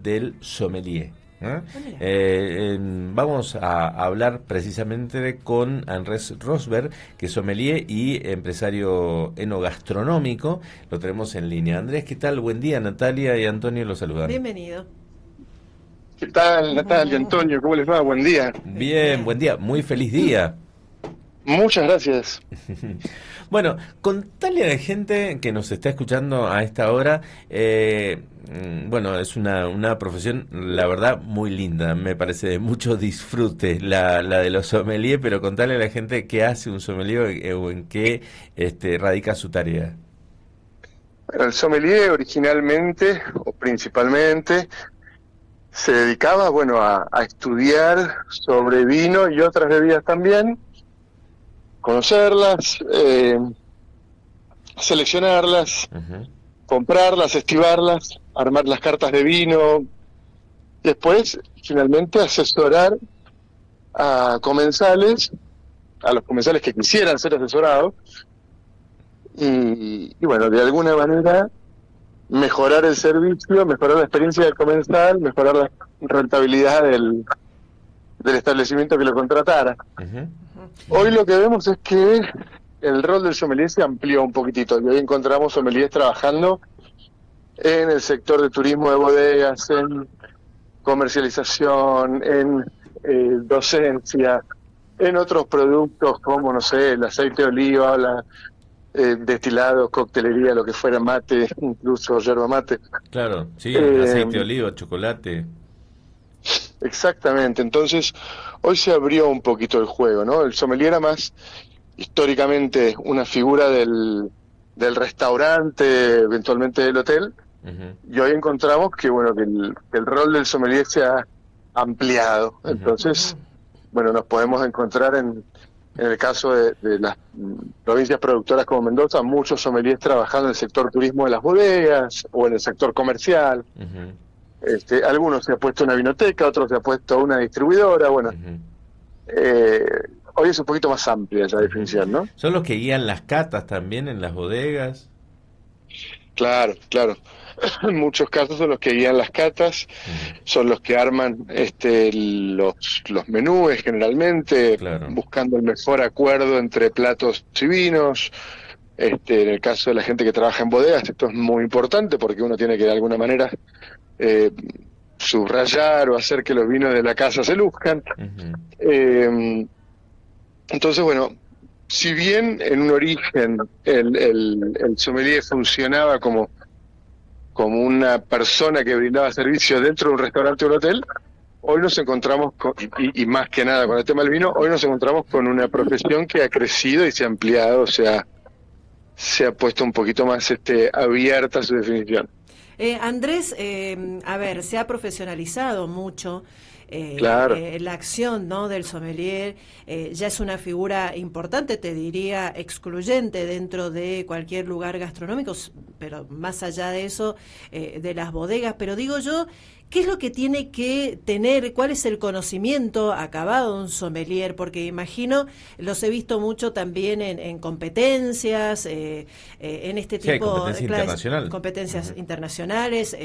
del sommelier. ¿Eh? Ah, mira. Vamos a hablar precisamente con Andrés Rosberg, que es sommelier y empresario enogastronómico. Lo tenemos en línea. Andrés, ¿qué tal? Buen día. Natalia y Antonio lo saludan. Bienvenido. ¿Qué tal, Natalia, Antonio? ¿Cómo les va? Buen día. Bien, Bien. buen día. Muy feliz día. Muchas gracias. Bueno, contale a la gente que nos está escuchando a esta hora, bueno, es una profesión, la verdad, muy linda, me parece de mucho disfrute la de los sommeliers, pero contale a la gente qué hace un sommelier o en qué radica su tarea. Bueno, el sommelier originalmente, o principalmente, se dedicaba, bueno, a estudiar sobre vino y otras bebidas también, conocerlas, seleccionarlas, Ujú, comprarlas, estivarlas, armar las cartas de vino, después, finalmente, asesorar a comensales, a los comensales que quisieran ser asesorados, y bueno, de alguna manera mejorar el servicio, mejorar la experiencia del comensal, mejorar la rentabilidad del establecimiento que lo contratara. ujú, Hoy lo que vemos es que el rol del sommelier se amplió un poquitito y hoy encontramos sommeliers trabajando en el sector de turismo de bodegas, en comercialización, en docencia, en otros productos como, no sé, el aceite de oliva, destilados, coctelería, lo que fuera, mate, incluso yerba mate. claro, sí, Eh, aceite de oliva, chocolate. Exactamente, entonces hoy se abrió un poquito el juego, ¿no? El sommelier era más históricamente una figura del restaurante, eventualmente del hotel, Ujú, y hoy encontramos que, bueno, que el rol del sommelier se ha ampliado. ujú. Entonces, bueno, nos podemos encontrar en el caso de las provincias productoras como Mendoza, muchos sommeliers trabajando en el sector turismo de las bodegas o en el sector comercial. Ujú, Algunos se ha puesto una vinoteca, otros se ha puesto una distribuidora. Bueno, ujú, eh, hoy es un poquito más amplia esa ujú. definición, ¿no? Son los que guían las catas también en las bodegas. Claro, claro. En muchos casos son los que guían las catas, Ujú, son los que arman los menúes generalmente, claro. buscando el mejor acuerdo entre platos y vinos. En el caso de la gente que trabaja en bodegas, esto es muy importante porque uno tiene que de alguna manera eh, subrayar o hacer que los vinos de la casa se luzcan. Ujú, Eh, Entonces, bueno, si bien en un origen el sommelier funcionaba como una persona que brindaba servicios dentro de un restaurante o un hotel, hoy nos encontramos, y más que nada con el tema del vino, hoy nos encontramos con una profesión que ha crecido y se ha ampliado, o sea, se ha puesto un poquito más abierta su definición. Andrés, a ver, se ha profesionalizado mucho Claro. la acción, ¿no?, del sommelier. Ya es una figura importante, te diría, excluyente dentro de cualquier lugar gastronómico, pero más allá de eso, de las bodegas. Pero digo yo, ¿qué es lo que tiene que tener? ¿Cuál es el conocimiento acabado de un sommelier? Porque imagino, los he visto mucho también en competencias, en este sí, hay tipo, competencia claro, internacional. competencias Ujú. internacionales.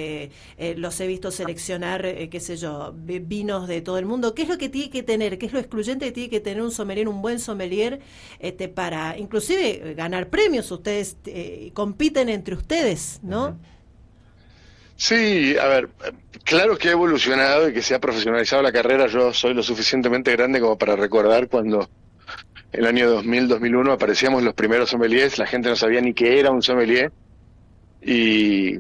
Los he visto seleccionar, qué sé yo, vinos de todo el mundo. ¿Qué es lo que tiene que tener? ¿Qué es lo excluyente que tiene que tener un sommelier, un buen sommelier, para inclusive ganar premios? Ustedes compiten entre ustedes, Ujú. ¿no? Sí, a ver, claro que ha evolucionado y que se ha profesionalizado la carrera. Yo soy lo suficientemente grande como para recordar cuando el año 2000, 2001 aparecíamos los primeros sommeliers, la gente no sabía ni qué era un sommelier y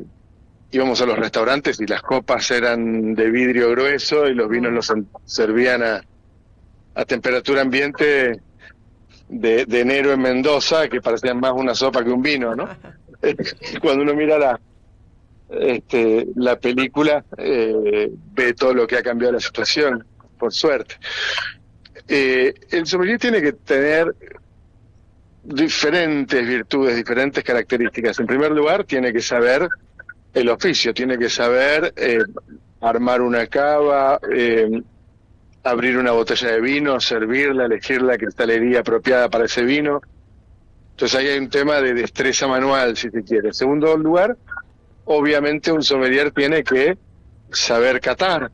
íbamos a los restaurantes y las copas eran de vidrio grueso y los vinos Mm. los servían a temperatura ambiente de enero en Mendoza, que parecían más una sopa que un vino, ¿no? Cuando uno mira la película, ve todo lo que ha cambiado la situación, por suerte. El sommelier tiene que tener diferentes virtudes, diferentes características. En primer lugar, tiene que saber el oficio, tiene que saber armar una cava, abrir una botella de vino, servirla, elegir la cristalería apropiada para ese vino. Entonces ahí hay un tema de destreza manual, si se quiere. En segundo lugar, obviamente un sommelier tiene que saber catar,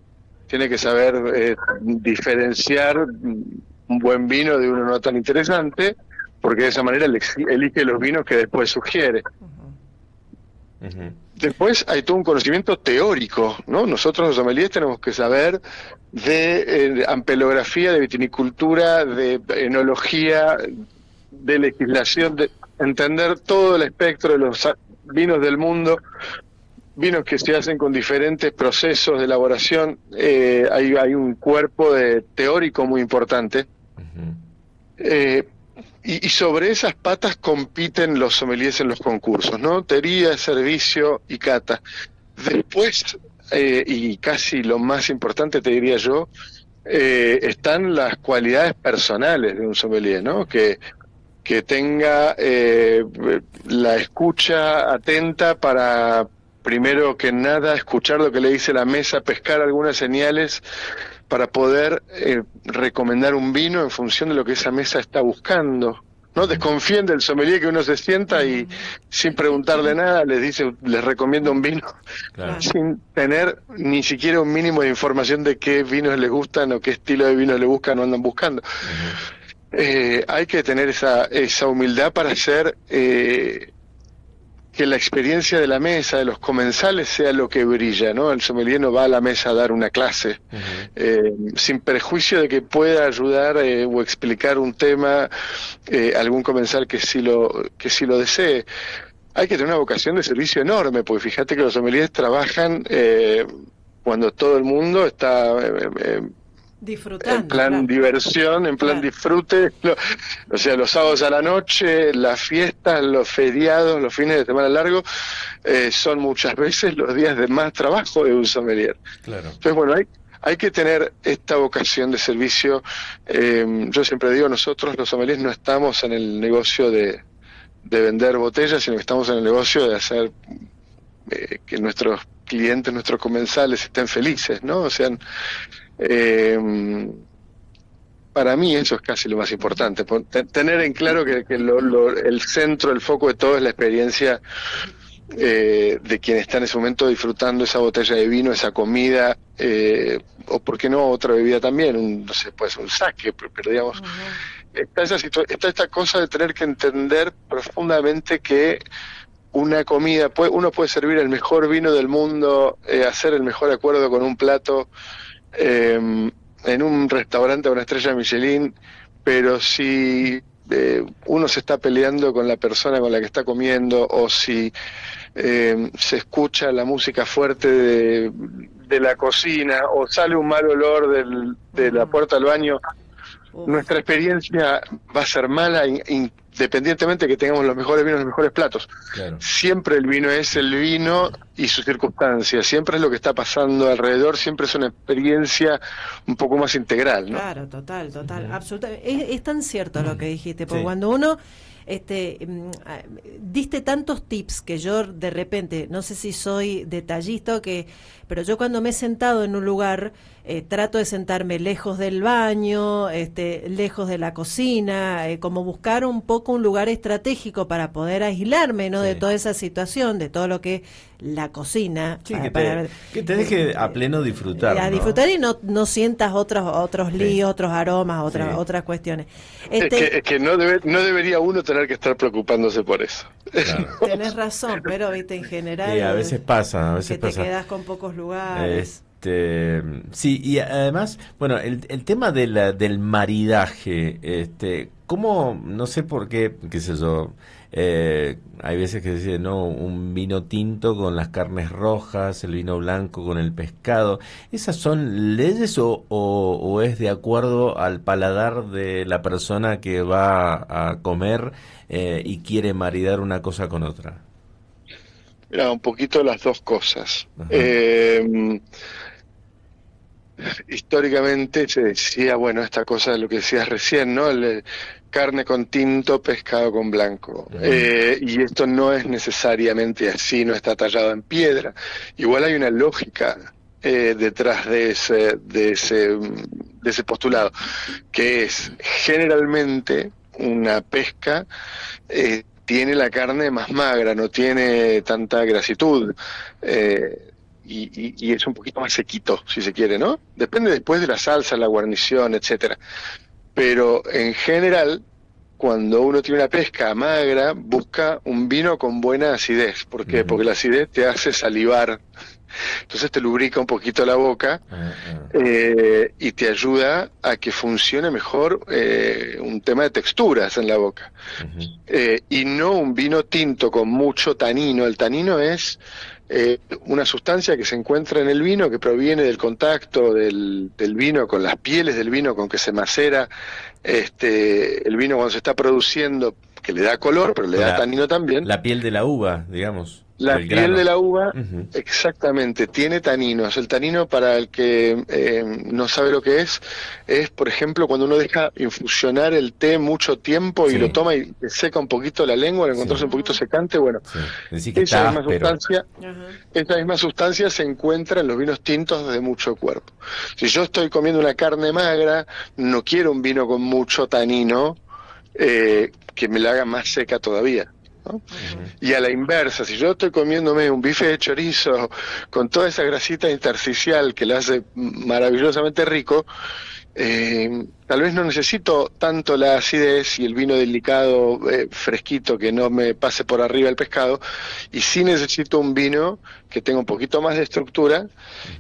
tiene que saber diferenciar un buen vino de uno no tan interesante, porque de esa manera elige los vinos que después sugiere. Ujú. Después hay todo un conocimiento teórico, ¿no? Nosotros los sommeliers tenemos que saber de ampelografía, de vitinicultura, de enología, de legislación, de entender todo el espectro de los vinos del mundo, vinos que se hacen con diferentes procesos de elaboración. Hay un cuerpo teórico muy importante. Ujú. Y sobre esas patas compiten los sommeliers en los concursos, ¿no? Teoría, servicio y cata. Después, y casi lo más importante te diría yo, están las cualidades personales de un sommelier, ¿no? Que tenga la escucha atenta para, primero que nada, escuchar lo que le dice la mesa, pescar algunas señales para poder recomendar un vino en función de lo que esa mesa está buscando. No desconfíen del sommelier que uno se sienta y sin preguntarle nada les recomienda un vino, Claro. sin tener ni siquiera un mínimo de información de qué vinos les gustan o qué estilo de vino le buscan o andan buscando. Hay que tener esa humildad para hacer que la experiencia de la mesa, de los comensales, sea lo que brilla, ¿no? El sommelier no va a la mesa a dar una clase, sin perjuicio de que pueda ayudar o explicar un tema algún comensal que sí lo desee. Hay que tener una vocación de servicio enorme, porque fíjate que los sommeliers trabajan cuando todo el mundo está disfrutando, en plan claro. diversión, en plan Claro. disfrute, o sea, los sábados a la noche, las fiestas, los feriados, los fines de semana largos, son muchas veces los días de más trabajo de un sommelier. Claro. Entonces, bueno, hay que tener esta vocación de servicio. Yo siempre digo, nosotros los sommeliers no estamos en el negocio de vender botellas, sino que estamos en el negocio de hacer que nuestros clientes, nuestros comensales estén felices, ¿no? O sea, para mí eso es casi lo más importante, tener en claro que el centro, el foco de todo es la experiencia de quien está en ese momento disfrutando esa botella de vino, esa comida, o por qué no otra bebida también, no sé, puede ser un sake, pero digamos, está esta cosa de tener que entender profundamente que una comida, uno puede servir el mejor vino del mundo, hacer el mejor acuerdo con un plato, en un restaurante a una estrella Michelin, pero si uno se está peleando con la persona con la que está comiendo, o si se escucha la música fuerte de la cocina, o sale un mal olor de la puerta del baño, nuestra experiencia va a ser mala, independientemente de que tengamos los mejores vinos, los mejores platos. Claro. Siempre el vino es el vino y sus circunstancias, siempre es lo que está pasando alrededor, siempre es una experiencia un poco más integral, ¿no? Claro, total, absolutamente. Es tan cierto lo que dijiste, porque Sí. cuando uno diste tantos tips que yo de repente, no sé si soy detallista o qué, pero yo cuando me he sentado en un lugar, trato de sentarme lejos del baño, lejos de la cocina, como buscar un poco un lugar estratégico para poder aislarme, ¿no? Sí. De toda esa situación, de todo lo que es la cocina. Sí, que te deje a pleno disfrutar, a ¿no? disfrutar y no sientas otros líos, Sí. otros aromas, Sí. otras cuestiones. Es que no debería uno tener que estar preocupándose por eso. Claro. Tenés razón, pero viste, en general Sí, a veces pasa, que te quedas con pocos lugares. Sí, y además, bueno, el tema del maridaje, ¿cómo? No sé por qué sé yo, hay veces que se dice, no, un vino tinto con las carnes rojas, el vino blanco con el pescado. ¿Esas son leyes o es de acuerdo al paladar de la persona que va a comer y quiere maridar una cosa con otra? Mira, un poquito las dos cosas. Ajá. Históricamente se decía, bueno, esta cosa de lo que decías recién, ¿no? Carne con tinto, pescado con blanco. Y esto no es necesariamente así, no está tallado en piedra. Igual hay una lógica detrás de ese postulado, que es generalmente una pesca tiene la carne más magra, no tiene tanta grasitud. y es un poquito más sequito, si se quiere, ¿no? Depende después de la salsa, la guarnición, etcétera. Pero en general, cuando uno tiene una pesca magra, busca un vino con buena acidez. ¿Por qué? Porque la acidez te hace salivar, entonces te lubrica un poquito la boca y te ayuda a que funcione mejor un tema de texturas en la boca. Y no un vino tinto con mucho tanino. El tanino es una sustancia que se encuentra en el vino, que proviene del contacto del vino con las pieles del vino con que se macera el vino cuando se está produciendo, que le da color, pero le da tanino también. La piel de la uva, digamos. La piel grano de la uva, exactamente, tiene taninos. El tanino, para el que no sabe lo que es, por ejemplo, cuando uno deja infusionar el té mucho tiempo y lo toma y seca un poquito la lengua, al encontrarse un poquito secante, bueno, esa misma sustancia se encuentra en los vinos tintos de mucho cuerpo. Si yo estoy comiendo una carne magra, no quiero un vino con mucho tanino que me la haga más seca todavía, ¿no? Y a la inversa, si yo estoy comiéndome un bife de chorizo con toda esa grasita intersticial que la hace maravillosamente rico, tal vez no necesito tanto la acidez y el vino delicado, fresquito, que no me pase por arriba el pescado, y sí necesito un vino que tenga un poquito más de estructura,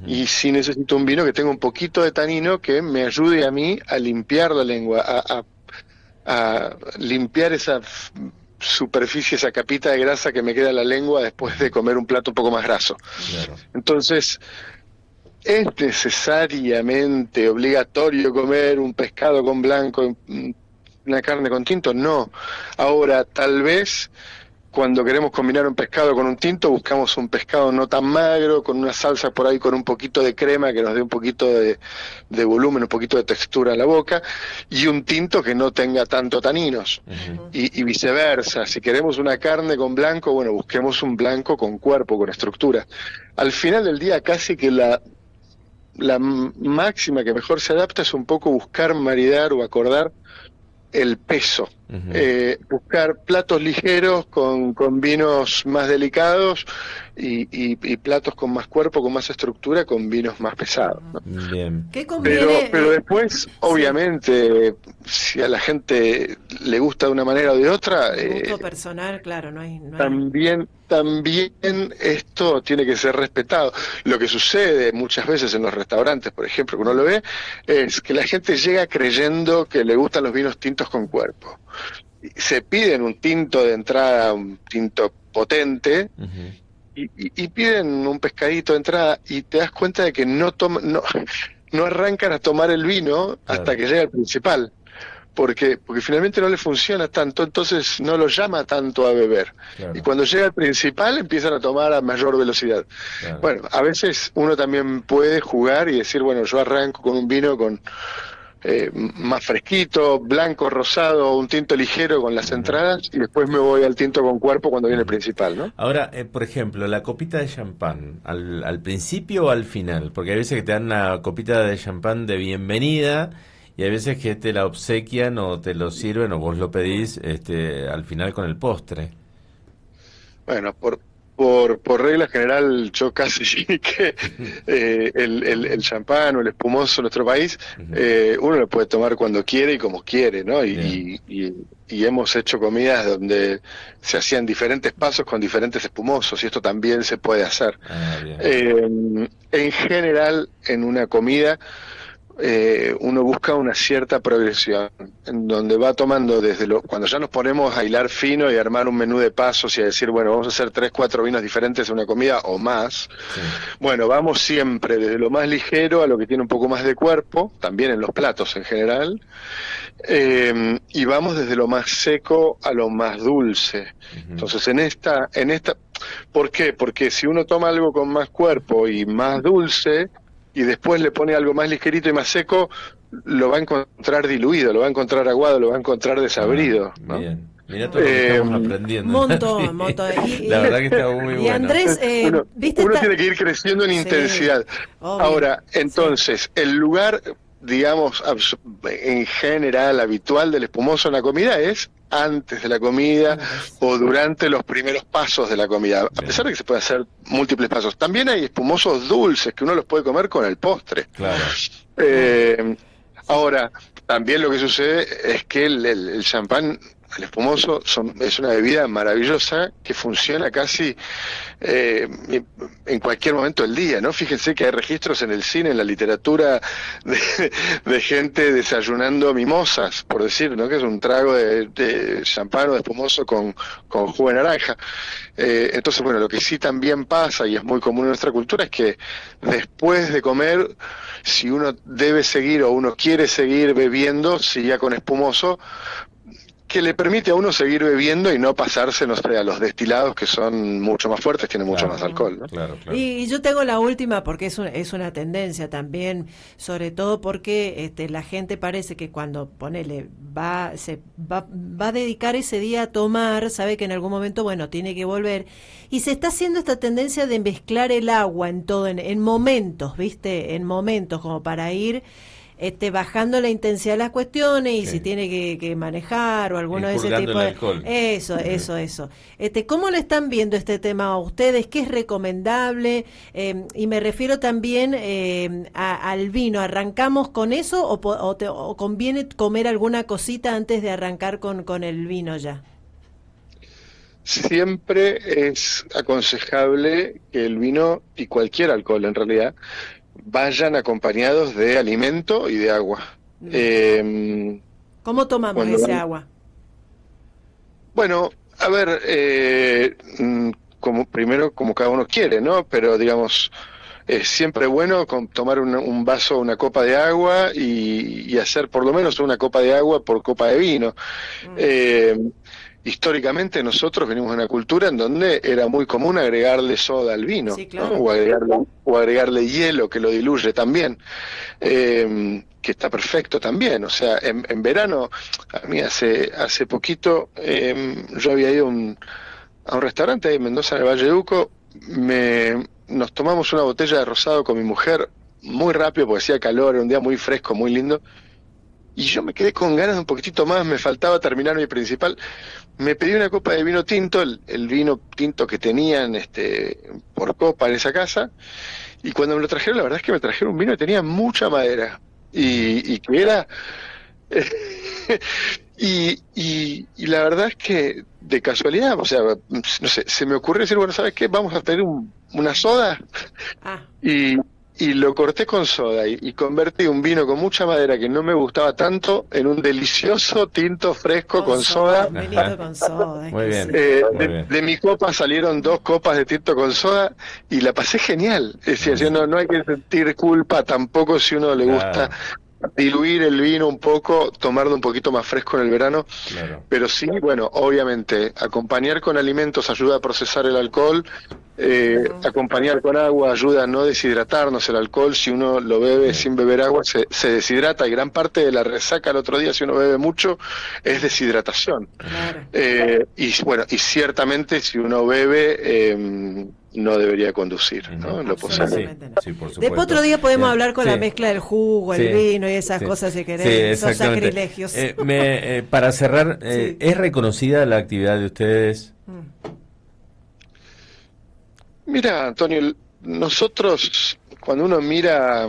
y sí necesito un vino que tenga un poquito de tanino que me ayude a mí a limpiar la lengua, a limpiar esa superficie, esa capita de grasa que me queda en la lengua después de comer un plato un poco más graso. Entonces, ¿es necesariamente obligatorio comer un pescado con blanco, una carne con tinto? No. Ahora, tal vez cuando queremos combinar un pescado con un tinto, buscamos un pescado no tan magro, con una salsa por ahí con un poquito de crema que nos dé un poquito de volumen, un poquito de textura en la boca, y un tinto que no tenga tanto taninos. Y viceversa, si queremos una carne con blanco, bueno, busquemos un blanco con cuerpo, con estructura. Al final del día, casi que la máxima que mejor se adapta es un poco buscar maridar o acordar el peso, buscar platos ligeros con vinos más delicados y platos con más cuerpo, con más estructura, con vinos más pesados, ¿no? Bien. ¿Qué conviene? Pero después, obviamente, si a la gente le gusta de una manera o de otra, Gusto personal, claro, no hay... también esto tiene que ser respetado. Lo que sucede muchas veces en los restaurantes, por ejemplo, que uno lo ve, es que la gente llega creyendo que le gustan los vinos tintos con cuerpo. Se piden un tinto de entrada, un tinto potente, y piden un pescadito de entrada, y te das cuenta de que no arrancan a tomar el vino hasta que llega el principal. Porque finalmente no le funciona tanto, entonces no lo llama tanto a beber. Y cuando llega el principal empiezan a tomar a mayor velocidad. Bueno, a veces uno también puede jugar y decir, bueno, yo arranco con un vino con más fresquito, blanco, rosado, un tinto ligero con las entradas, y después me voy al tinto con cuerpo cuando viene el principal, ¿no? Ahora, por ejemplo, la copita de champán, ¿al principio o al final? Porque hay veces que te dan una copita de champán de bienvenida, y hay veces que te la obsequian o te lo sirven o vos lo pedís al final con el postre. Bueno, por regla general, yo casi que el champán o el espumoso en nuestro país, uno lo puede tomar cuando quiere y como quiere, ¿no? Y hemos hecho comidas donde se hacían diferentes pasos con diferentes espumosos, y esto también se puede hacer. En general, en una comida, uno busca una cierta progresión, en donde va tomando cuando ya nos ponemos a hilar fino y a armar un menú de pasos y a decir, bueno, vamos a hacer 3, 4 vinos diferentes en una comida o más. Bueno, vamos siempre desde lo más ligero a lo que tiene un poco más de cuerpo, también en los platos en general, y vamos desde lo más seco a lo más dulce. Entonces en esta, ¿por qué? Porque si uno toma algo con más cuerpo y más dulce, y después le pone algo más ligerito y más seco, lo va a encontrar diluido, lo va a encontrar aguado, lo va a encontrar desabrido, ¿no? Bien. Mirá todo lo que estamos aprendiendo. Montón. La verdad que está muy bueno. Y Andrés, uno tiene que ir creciendo en intensidad. Obvio. Ahora, entonces, el lugar digamos, en general, habitual del espumoso en la comida es antes de la comida o durante los primeros pasos de la comida, a pesar de que se puede hacer múltiples pasos. También hay espumosos dulces que uno los puede comer con el postre. Claro. Ahora, también lo que sucede es que el champán, el espumoso, es una bebida maravillosa que funciona casi en cualquier momento del día, ¿no? Fíjense que hay registros en el cine, en la literatura, de gente desayunando mimosas, por decir, ¿no? Que es un trago de champán o de espumoso con jugo de naranja. Entonces, bueno, lo que sí también pasa, y es muy común en nuestra cultura, es que después de comer, si uno debe seguir o uno quiere seguir bebiendo, si ya con espumoso, que le permite a uno seguir bebiendo y no pasarse, no sé, a los destilados, que son mucho más fuertes, tienen mucho más alcohol, ¿no? Claro. Y yo tengo la última, porque es una tendencia también, sobre todo porque la gente parece que cuando va a dedicar ese día a tomar, sabe que en algún momento, bueno, tiene que volver, y se está haciendo esta tendencia de mezclar el agua en todo, en momentos, ¿viste? En momentos, como para ir bajando la intensidad de las cuestiones, y si tiene que manejar o alguno de ese tipo de alcohol. Eso. ¿Cómo lo están viendo este tema a ustedes? ¿Qué es recomendable? Y me refiero también al vino. ¿Arrancamos con eso o conviene comer alguna cosita antes de arrancar con el vino ya? Siempre es aconsejable que el vino, y cualquier alcohol en realidad, vayan acompañados de alimento y de agua. ¿Cómo tomamos ese agua? Bueno, a ver, primero como cada uno quiere, ¿no? Pero digamos, es siempre bueno tomar un vaso, una copa de agua y hacer por lo menos una copa de agua por copa de vino. Históricamente nosotros venimos de una cultura en donde era muy común agregarle soda al vino, sí, claro, ¿no? o agregarle hielo que lo diluye también, que está perfecto también. O sea, en verano, a mí hace poquito, yo había ido a un restaurante ahí en Mendoza, en el Valle de Uco, nos tomamos una botella de rosado con mi mujer muy rápido porque hacía calor, era un día muy fresco, muy lindo. Y yo me quedé con ganas de un poquitito más, me faltaba terminar mi principal. Me pedí una copa de vino tinto, el vino tinto que tenían por copa en esa casa, y cuando me lo trajeron, la verdad es que me trajeron un vino que tenía mucha madera, y que era... y la verdad es que de casualidad, o sea, no sé, se me ocurrió decir, bueno, ¿sabes qué? Vamos a pedir una soda, y lo corté con soda y convertí un vino con mucha madera que no me gustaba tanto en un delicioso tinto fresco con soda. Un vinito con soda. Muy bien. De mi copa salieron 2 copas de tinto con soda y la pasé genial. Es decir, no hay que sentir culpa tampoco si uno le gusta diluir el vino un poco, tomarlo un poquito más fresco en el verano. Claro. Pero sí, bueno, obviamente, acompañar con alimentos ayuda a procesar el alcohol. Acompañar con agua ayuda a no deshidratarnos. El alcohol, si uno lo bebe sin beber agua, se deshidrata, y gran parte de la resaca el otro día, si uno bebe mucho, es deshidratación. Claro. Y bueno, y ciertamente si uno bebe, no debería conducir, ¿no? Lo posible. Sí, por supuesto. Después otro día podemos hablar con la mezcla del jugo, el vino y esas cosas, si querés, esos sacrilegios. Para cerrar, ¿es reconocida la actividad de ustedes? Mira, Antonio, nosotros cuando uno mira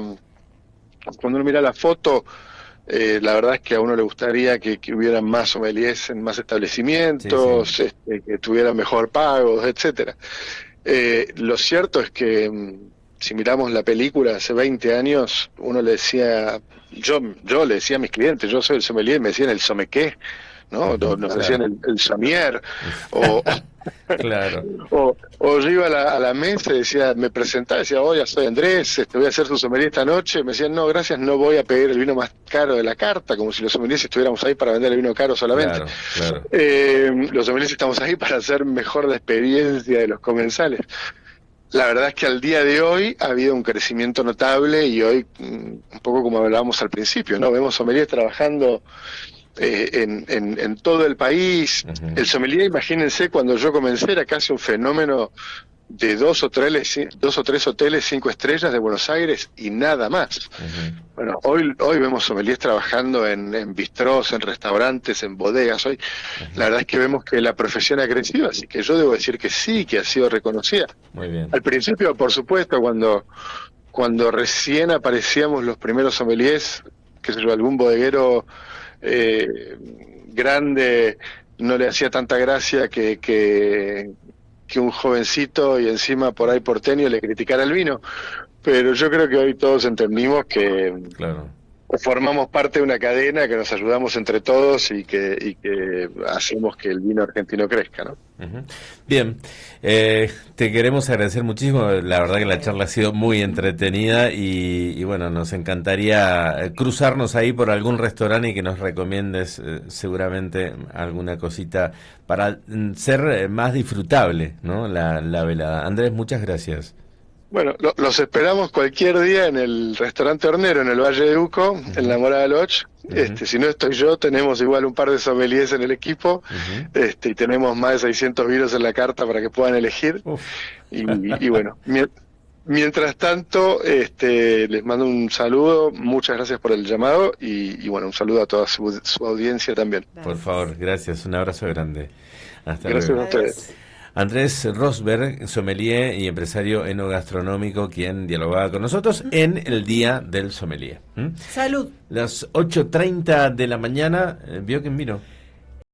la foto, la verdad es que a uno le gustaría que hubiera más sommeliers en más establecimientos, que tuvieran mejor pagos, etcétera. Lo cierto es que si miramos la película hace 20 años, uno le decía, yo le decía a mis clientes, yo soy el sommelier, me decían el sommelier, ¿no? Nos decían el sommier, Claro. o yo iba a la mesa y decía, me presentaba, decía, hola, soy Andrés, voy a hacer su sommelier esta noche. Me decían, no, gracias, no voy a pedir el vino más caro de la carta, como si los sommeliers estuviéramos ahí para vender el vino caro solamente. Claro. Los sommeliers estamos ahí para hacer mejor la experiencia de los comensales. La verdad es que al día de hoy ha habido un crecimiento notable, y hoy, un poco como hablábamos al principio, ¿no? Vemos sommeliers trabajando en todo el país. El sommelier, imagínense, cuando yo comencé era casi un fenómeno de dos o tres hoteles 5 estrellas de Buenos Aires y nada más. Bueno, hoy vemos sommeliers trabajando en bistrós, en restaurantes, en bodegas. Hoy la verdad es que vemos que la profesión ha crecido, así que yo debo decir que sí, que ha sido reconocida. Muy bien. Al principio, por supuesto, cuando recién aparecíamos los primeros sommeliers, qué sé yo, algún bodeguero grande no le hacía tanta gracia que un jovencito y encima por ahí porteño le criticara el vino. Pero yo creo que hoy todos entendimos que Claro. formamos parte de una cadena, que nos ayudamos entre todos y que hacemos que el vino argentino crezca, ¿no? Ujú. Bien, te queremos agradecer muchísimo. La verdad que la charla ha sido muy entretenida y bueno, nos encantaría cruzarnos ahí por algún restaurante y que nos recomiendes seguramente alguna cosita para ser más disfrutable, ¿no? La velada. Andrés, muchas gracias. Bueno, los esperamos cualquier día en el restaurante Hornero, en el Valle de Uco, en la Morada Lodge. Si no estoy yo, tenemos igual un par de sommeliers en el equipo, y tenemos más de 600 vinos en la carta para que puedan elegir. Y bueno, mientras tanto, les mando un saludo, muchas gracias por el llamado y bueno, un saludo a toda su audiencia también. Por favor, gracias, un abrazo grande. Hasta Gracias luego. a ustedes. Andrés Rosberg, sommelier y empresario enogastronómico, quien dialogaba con nosotros en el Día del Sommelier. Salud. Las 8:30 de la mañana, ¿vio quién vino?